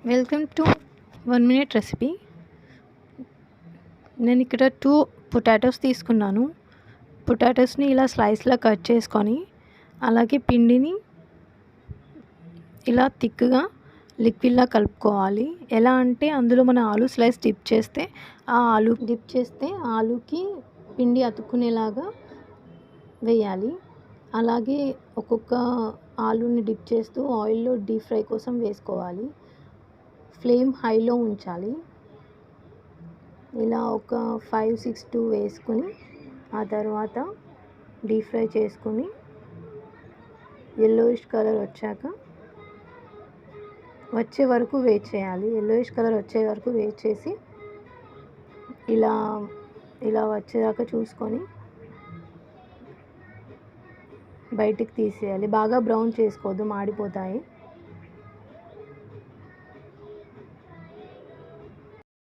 Welcome to 1 minute recipe. నేను ఇక్కడ 2 potatoes తీసుకున్నాను. పొటాటోస్ని ఇలా స్లైస్లా కట్ చేసుకొని, అలాగే పిండిని ఇలా థిక్గా లిక్విడ్లా కలుపుకోవాలి. ఎలా అంటే అందులో మన ఆలు స్లైస్ డిప్ చేస్తే ఆలుకి పిండి అతుక్కునేలాగా వేయాలి. అలాగే ఒక్కొక్క ఆలుని డిప్ చేస్తూ ఆయిల్లో డీప్ ఫ్రై కోసం వేసుకోవాలి. ఫ్లేమ్ హైలో ఉంచాలి. ఇలా ఒక 5-6 వేసుకొని ఆ తర్వాత డీప్ ఫ్రై చేసుకొని ఎల్లోయిష్ కలర్ వచ్చే వరకు వెయిట్ చేయాలి. ఎల్లోయిష్ కలర్ వచ్చే వరకు వెయిట్ చేసి ఇలా వచ్చేదాకా చూసుకొని బయటికి తీసేయాలి. బాగా బ్రౌన్ చేసుకోవద్దు, మాడిపోతాయి.